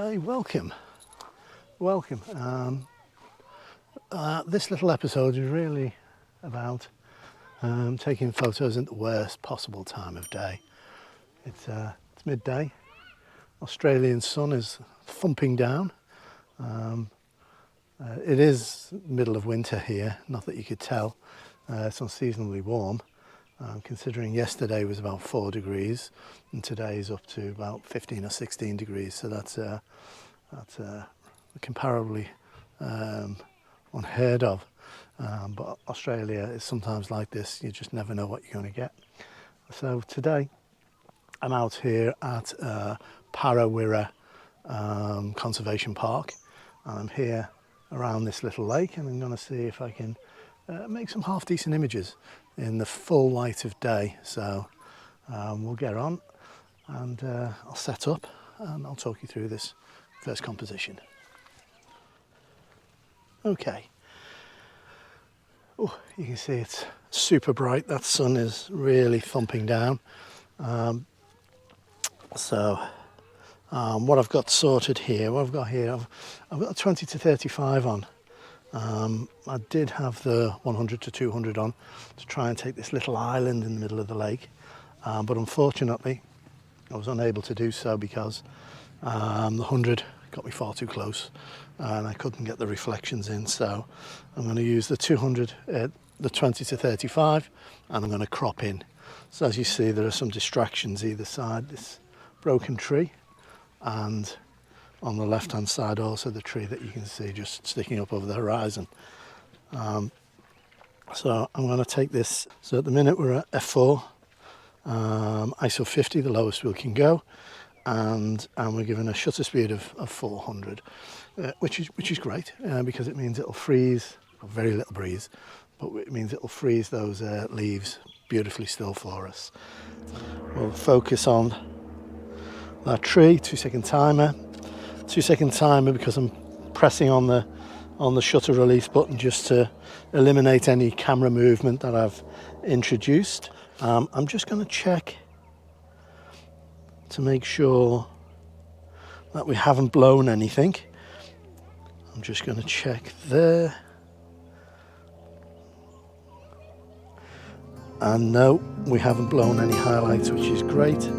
Hey, welcome. This little episode is really about taking photos at the worst possible time of day. It's midday. Australian sun is thumping down. It is middle of winter here, not that you could tell. It's unseasonably warm. Considering yesterday was about 4 degrees and today is up to about 15 or 16 degrees, so that's comparably unheard of. But Australia is sometimes like this, you just never know what you're going to get. So today I'm out here at Parawirra Conservation Park. I'm here around this little lake and I'm going to see if I can make some half decent images in the full light of day. So we'll get on and I'll set up and I'll talk you through this first composition. Okay. Oh, you can see it's super bright. That sun is really thumping down. What I've got sorted here, I've got a 20 to 35 on. I did have the 100 to 200 on to try and take this little island in the middle of the lake, but unfortunately I was unable to do so because the 100 got me far too close and I couldn't get the reflections in. So I'm going to use the 200, the 20 to 35, and I'm going to crop in. So as you see, there are some distractions either side, this broken tree, and on the left hand side also the tree that you can see just sticking up over the horizon. So I'm going to take this. So at the minute we're at f4, ISO 50, the lowest we can go, and we're given a shutter speed of 400, which is great because it means it'll freeze, very little breeze, but it means it'll freeze those leaves beautifully still for us. We'll focus on that tree. 2-second timer. 2-second timer because I'm pressing on the shutter release button just to eliminate any camera movement that I've introduced. I'm just going to check to make sure that we haven't blown anything. I'm just going to check there. And no, we haven't blown any highlights, which is great.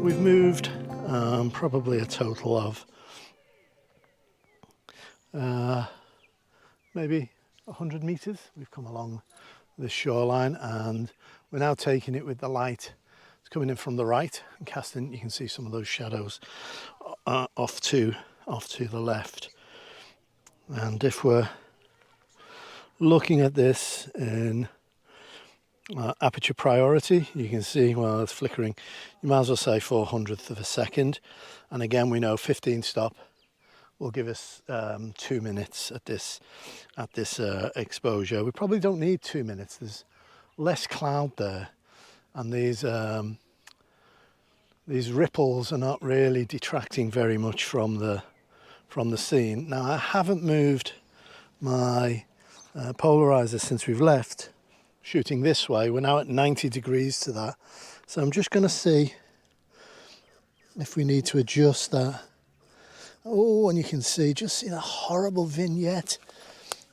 We've moved probably a total of maybe 100 meters. We've come along this shoreline and we're now taking it with the light. It's coming in from the right and casting. You can see some of those shadows off to the left. And if we're looking at this in aperture priority, you can see, well, it's flickering. You might as well say 400th of a second. And again, we know 15 stop will give us 2 minutes at this exposure. We probably don't need 2 minutes. There's less cloud there, and these ripples are not really detracting very much from the scene. Now, I haven't moved my polarizer since we've left. Shooting this way, we're now at 90 degrees to that, so I'm just going to see if we need to adjust that. Oh, and you can see, just see that horrible vignette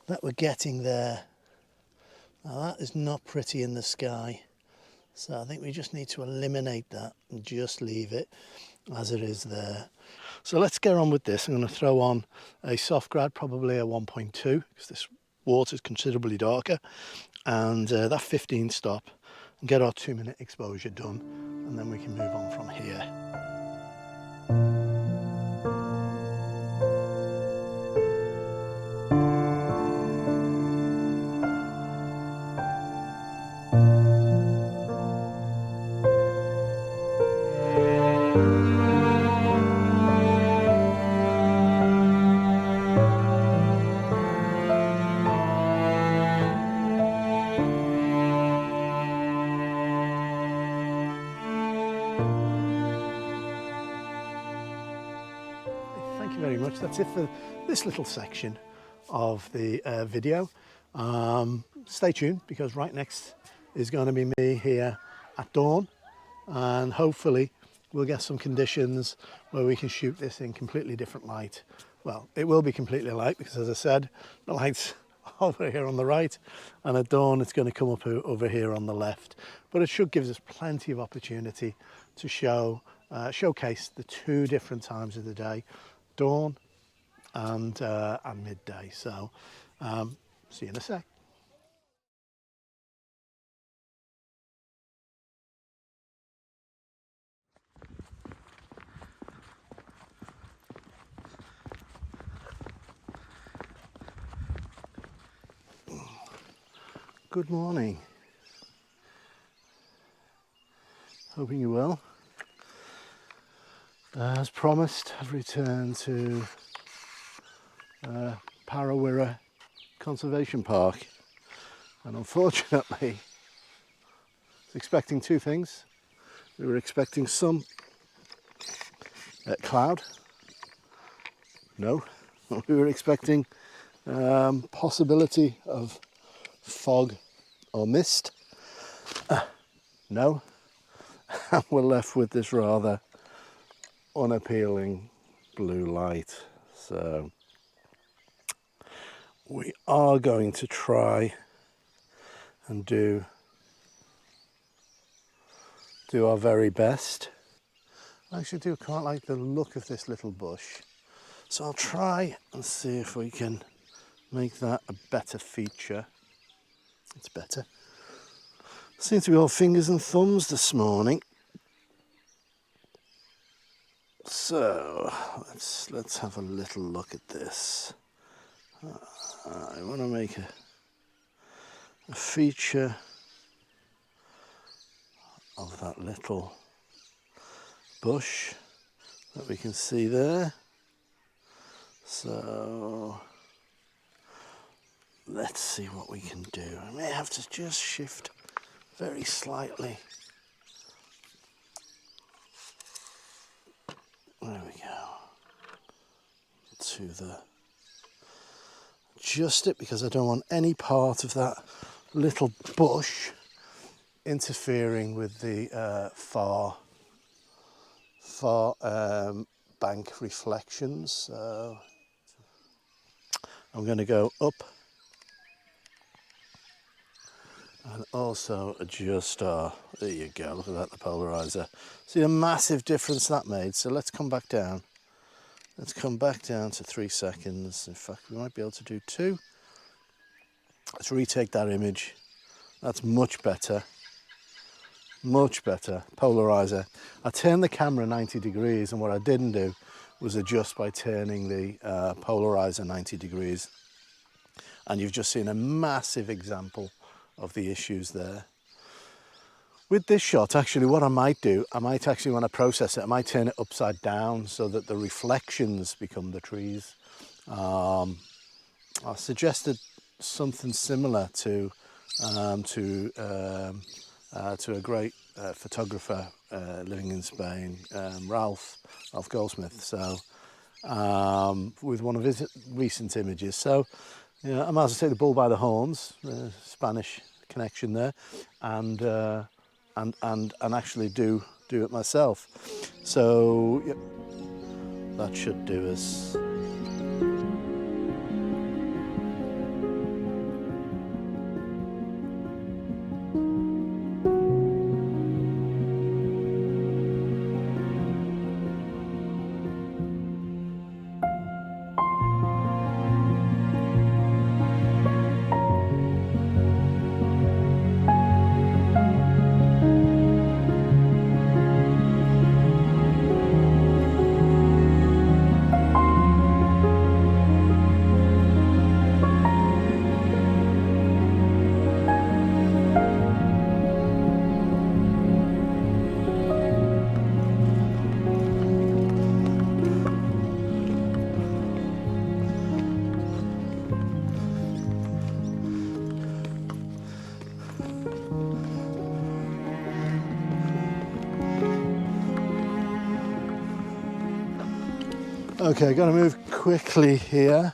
that we're getting there. Now that is not pretty in the sky. So I think we just need to eliminate that and just leave it as it is there. So let's get on with this. I'm going to throw on a soft grad, probably a 1.2, because this water is considerably darker, and that 15 stop, and get our 2-minute exposure done, and then we can move on from here. Thank you very much. That's it for this little section of the video. Stay tuned, because right next is going to be me here at dawn, and hopefully we'll get some conditions where we can shoot this in completely different light. Well, it will be completely light because, as I said, the light's over here on the right, and at dawn it's going to come up over here on the left. But it should give us plenty of opportunity to showcase the 2 different times of the day, dawn and midday. So see you in a sec. Good morning. Hoping you're well. As promised, I've returned to Parawirra Conservation Park, and unfortunately I was expecting 2 things. We were expecting some cloud. No. We were expecting possibility of fog or mist. No. And we're left with this rather unappealing blue light. So we are going to try and do our very best. I actually do quite like the look of this little bush, so I'll try and see if we can make that a better feature. It's better. Seems to be all fingers and thumbs this morning. So let's have a little look at this. I want to make a feature of that little bush that we can see there. So let's see what we can do. I may have to just shift very slightly. There we go. To the adjust it, because I don't want any part of that little bush interfering with the far bank reflections. So I'm going to go up and also adjust there you go, look at that, the polarizer. See a massive difference that made. So let's come back down. Let's come back down to 3 seconds. In fact, we might be able to do 2. Let's retake that image. That's much better. Much better. Polarizer. I turned the camera 90 degrees, and what I didn't do was adjust by turning the polarizer 90 degrees. And you've just seen a massive example of the issues there. With this shot, actually, what I might do, I might actually, when I process it, I might turn it upside down so that the reflections become the trees. I suggested something similar to a great photographer living in Spain, Ralph Goldsmith. So with one of his recent images. So yeah, I might as well take the bull by the horns, Spanish connection there, and actually do do it myself. So yep, that should do us. Okay, got to move quickly here.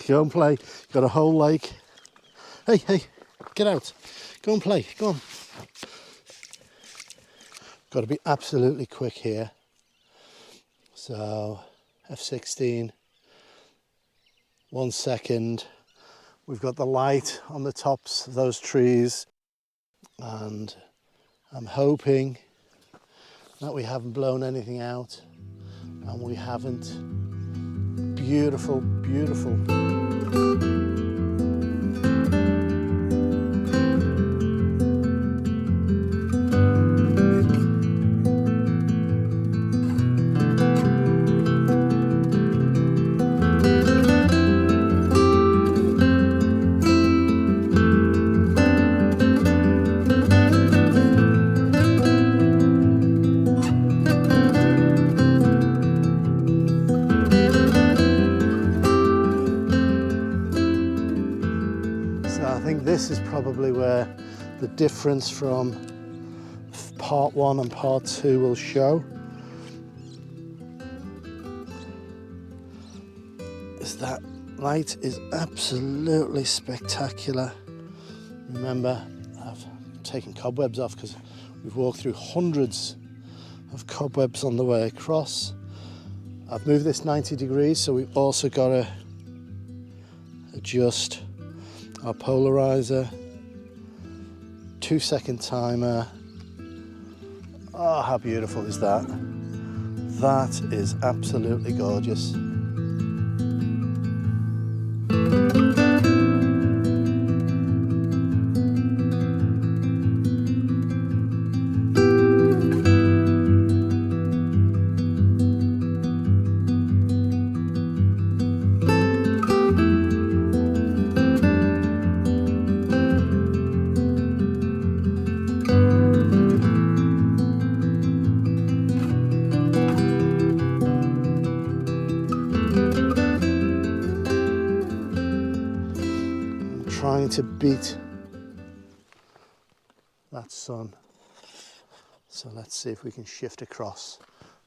Go and play. Got a whole lake. Hey, hey, get out. Go and play. Go on. Got to be absolutely quick here. So, F16, 1 second. We've got the light on the tops of those trees, and I'm hoping that we haven't blown anything out. And we haven't. Beautiful, beautiful. This is probably where the difference from part 1 and part 2 will show. Is that light is absolutely spectacular. Remember, I've taken cobwebs off because we've walked through hundreds of cobwebs on the way across. I've moved this 90 degrees, so we've also got to adjust our polarizer, 2-second timer. Oh, how beautiful is that? That is absolutely gorgeous. Trying to beat that sun. So let's see if we can shift across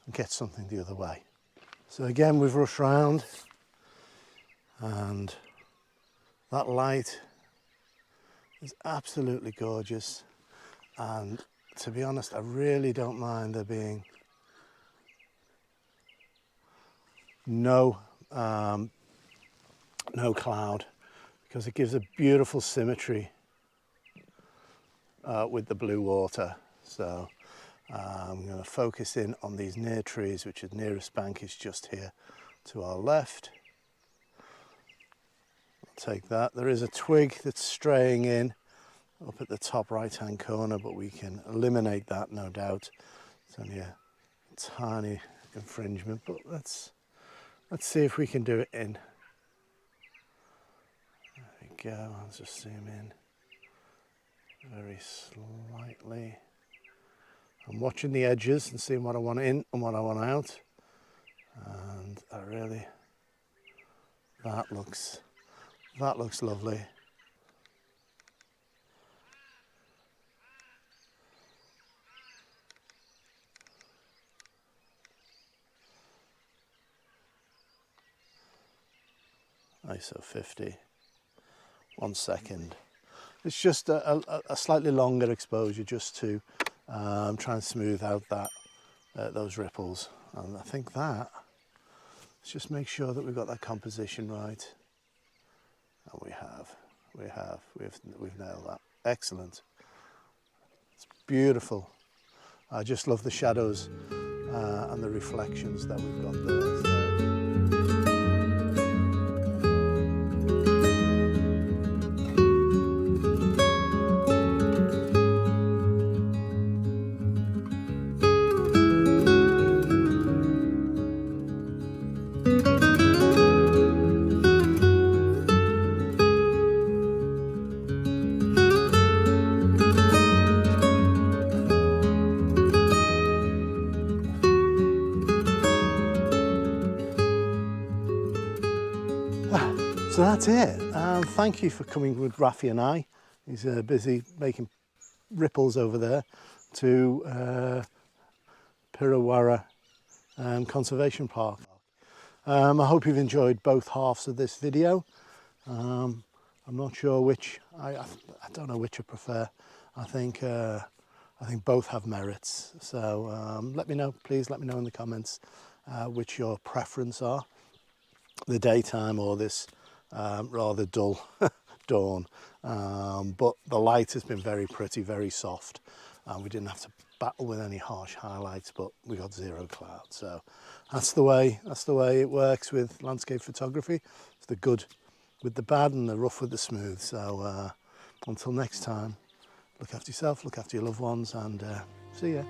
and get something the other way. So again, we've rushed round, and that light is absolutely gorgeous. And to be honest, I really don't mind there being no cloud, because it gives a beautiful symmetry with the blue water. So I'm going to focus in on these near trees, which is nearest bank is just here to our left. I'll take that. There is a twig that's straying in up at the top right hand corner, but we can eliminate that, no doubt. It's only a tiny infringement, but let's see if we can do it in. Go, I'll just zoom in very slightly. I'm watching the edges and seeing what I want in and what I want out, and I really, that looks lovely. ISO 50. 1 second. It's just a slightly longer exposure, just to try and smooth out that those ripples. And I think that, let's just make sure that we've got that composition right. And we've nailed that. Excellent. It's beautiful. I just love the shadows and the reflections that we've got there. So. So that's it. Thank you for coming with Rafi and I. He's busy making ripples over there to Pirawara Conservation Park. I hope you've enjoyed both halves of this video. I'm not sure which, I don't know which I prefer. I think both have merits. So let me know, please let me know in the comments which your preference are, the daytime or this rather dull dawn. But the light has been very pretty, very soft. We didn't have to battle with any harsh highlights, but we got zero cloud. So that's the way it works with landscape photography. It's the good with the bad and the rough with the smooth. So until next time, look after yourself, look after your loved ones, and see ya.